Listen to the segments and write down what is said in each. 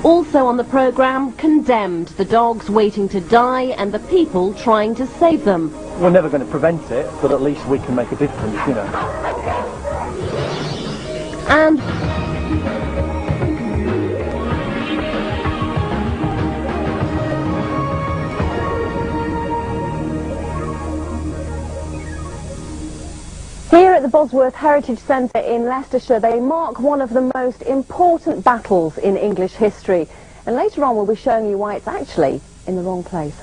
Also on the programme, Condemned, the dogs waiting to die and the people trying to save them. We're never going to prevent it, but at least we can make a difference, you know. And here at the Bosworth Heritage Centre in Leicestershire, they mark one of the most important battles in English history. And later on we'll be showing you why it's actually in the wrong place.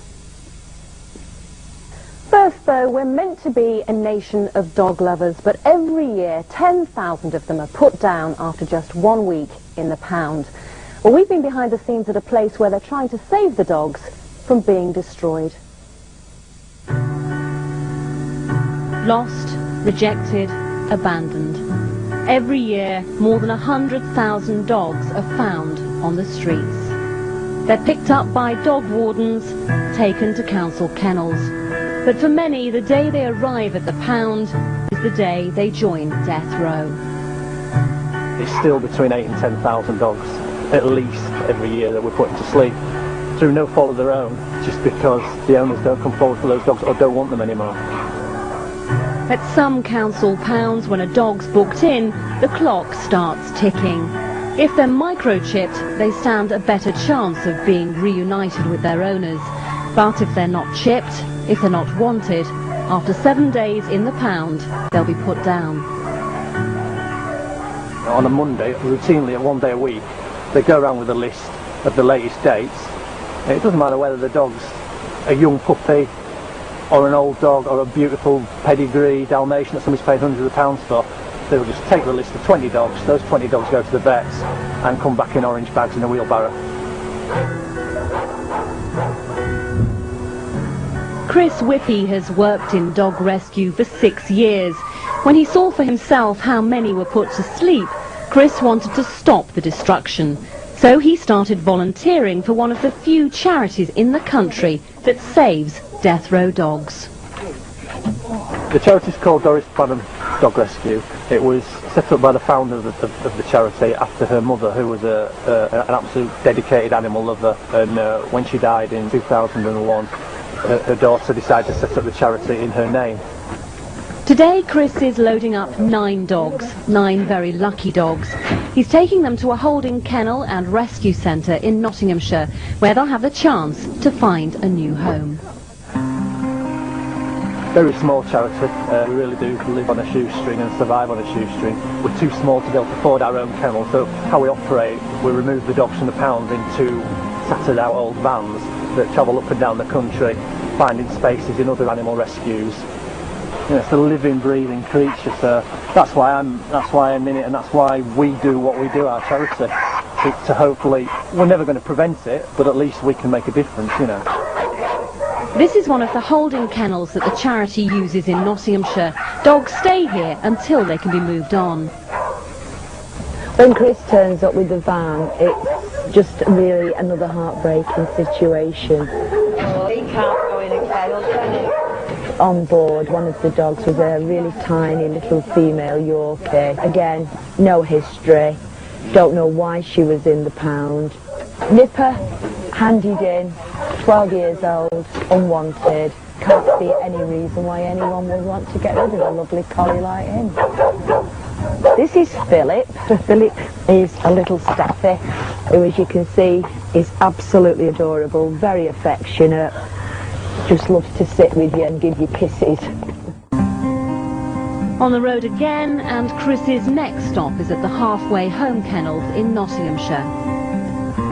First though, we're meant to be a nation of dog lovers, but every year 10,000 of them are put down after just 1 week in the pound. Well, we've been behind the scenes at a place where they're trying to save the dogs from being destroyed. lost, rejected, abandoned. Every year, more than 100,000 dogs are found on the streets. They're picked up by dog wardens, taken to council kennels. But for many, the day they arrive at the pound is the day they join death row. It's still between 8 and 10,000 dogs, at least, every year that we're putting to sleep, through no fault of their own, just because the owners don't come forward for those dogs or don't want them anymore. At some council pounds, when a dog's booked in, the clock starts ticking. If they're microchipped, they stand a better chance of being reunited with their owners. But if they're not chipped, if they're not wanted, after 7 days in the pound, they'll be put down. On a Monday, routinely at 1 day a week, they go around with a list of the latest dates. And it doesn't matter whether the dog's a young puppy, or an old dog, or a beautiful pedigree Dalmatian that somebody's paid hundreds of pounds for. They'll just take the list of 20 dogs, those 20 dogs go to the vets and come back in orange bags in a wheelbarrow. Chris Whippy has worked in dog rescue for 6 years. When he saw for himself how many were put to sleep, Chris wanted to stop the destruction. So he started volunteering for one of the few charities in the country that saves death row dogs. The charity's called Doris Banham Dog Rescue. It was set up by the founder of the charity after her mother, who was an absolute dedicated animal lover, and when she died in 2001, her daughter decided to set up the charity in her name. Today Chris is loading up 9 dogs, 9 very lucky dogs. He's taking them to a holding kennel and rescue centre in Nottinghamshire, where they'll have the chance to find a new home. Very small charity. We really do live on a shoestring and survive on a shoestring. We're too small to be able to afford our own kennel, so how we operate, we remove the dogs from the pound into tattered out old vans that travel up and down the country, finding spaces in other animal rescues. You know, it's a living, breathing creature, so that's why I'm in it, and that's why we do what we do, our charity. To hopefully, we're never going to prevent it, but at least we can make a difference, you know. This is one of the holding kennels that the charity uses in Nottinghamshire. Dogs stay here until they can be moved on. When Chris turns up with the van, it's just really another heartbreaking situation. Oh, he can't go in a kennel, can he? On board, one of the dogs was a really tiny little female Yorkie. Again, no history, don't know why she was in the pound. Nipper, handed in, 12 years old, unwanted. Can't see any reason why anyone would want to get rid of a lovely collie like him. This is Philip. Philip is a little staffy, who, as you can see, is absolutely adorable, very affectionate, just loves to sit with you and give you kisses. On the road again, and Chris's next stop is at the Halfway Home Kennels in Nottinghamshire.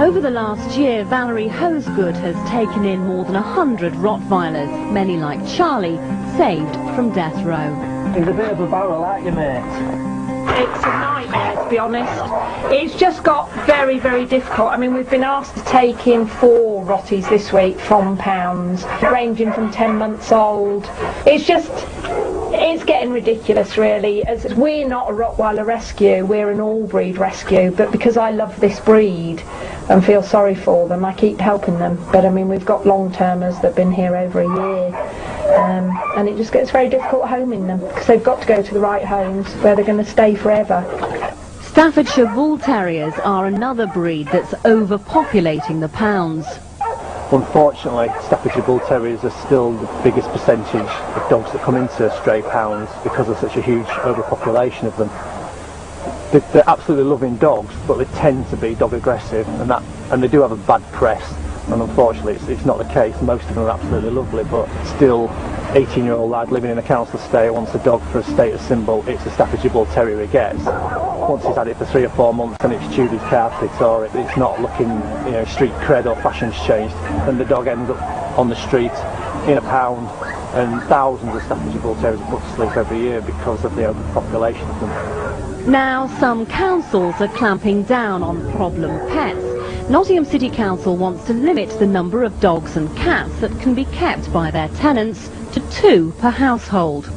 Over the last year, Valerie Hosegood has taken in more than 100 Rottweilers, many like Charlie, saved from death row. He's a bit of a barrel, aren't you, mate? It's a nightmare, to be honest. It's just got very, very difficult. I mean, we've been asked to take in 4 Rotties this week from pounds, ranging from 10 months old. It's getting ridiculous, really. As we're not a Rottweiler rescue, we're an all-breed rescue, but because I love this breed and feel sorry for them, I keep helping them. But I mean, we've got long-termers that have been here over a year. And it just gets very difficult homing them, because they've got to go to the right homes where they're going to stay forever. Staffordshire Bull Terriers are another breed that's overpopulating the pounds. Unfortunately, Staffordshire Bull Terriers are still the biggest percentage of dogs that come into stray pounds because of such a huge overpopulation of them. They're absolutely loving dogs, but they tend to be dog aggressive, and they do have a bad press, and unfortunately it's not the case. Most of them are absolutely lovely, but still 18-year-old lad living in a council estate wants a dog for a status symbol. It's a Staffordshire Bull Terrier he gets. Once he's had it for 3 or 4 months and it's chewed his carpet, or it's not looking, street cred, or fashion's changed, then the dog ends up on the street in a pound, and thousands of Staffordshire Bull Terriers are put to sleep every year because of the overpopulation of them. Now some councils are clamping down on problem pets. Nottingham City Council wants to limit the number of dogs and cats that can be kept by their tenants to 2 per household.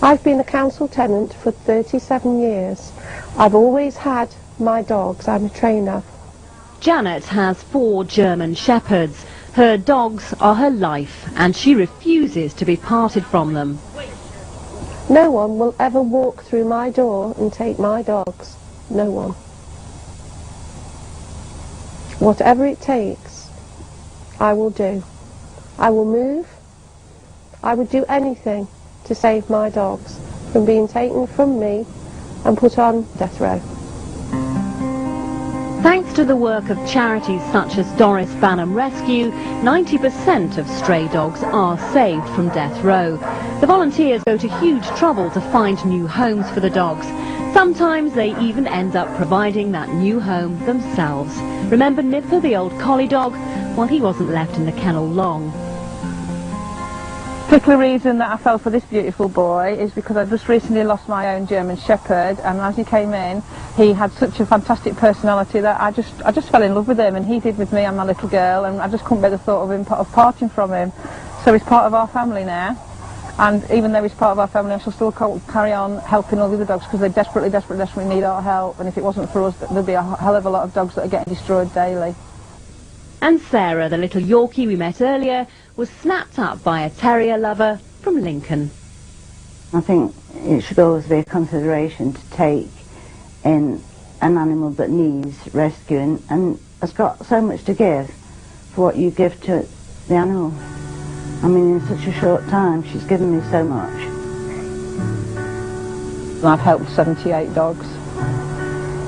I've been a council tenant for 37 years. I've always had my dogs. I'm a trainer. Janet has 4 German Shepherds. Her dogs are her life, and she refuses to be parted from them. No one will ever walk through my door and take my dogs. No one. Whatever it takes, I will do. I will move. I would do anything to save my dogs from being taken from me and put on death row. Thanks to the work of charities such as Doris Banham Rescue, 90% of stray dogs are saved from death row. The volunteers go to huge trouble to find new homes for the dogs. Sometimes they even end up providing that new home themselves. Remember Nipper, the old collie dog? Well, he wasn't left in the kennel long. The particular reason that I fell for this beautiful boy is because I just recently lost my own German Shepherd, and as he came in he had such a fantastic personality that I just fell in love with him, and he did with me and my little girl, and I just couldn't bear the thought of parting from him. So he's part of our family now, and even though he's part of our family I shall still carry on helping all the other dogs because they desperately need our help, and if it wasn't for us there'd be a hell of a lot of dogs that are getting destroyed daily. And Sarah, the little Yorkie we met earlier, was snapped up by a terrier lover from Lincoln. I think it should always be a consideration to take in an animal that needs rescuing and has got so much to give for what you give to the animal. I mean, in such a short time, she's given me so much. I've helped 78 dogs,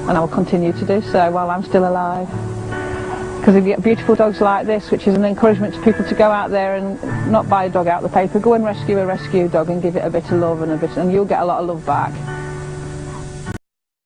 and I will continue to do so while I'm still alive. Because if you get beautiful dogs like this, which is an encouragement to people to go out there and not buy a dog out the paper, go and rescue a rescue dog and give it a bit of love and you'll get a lot of love back.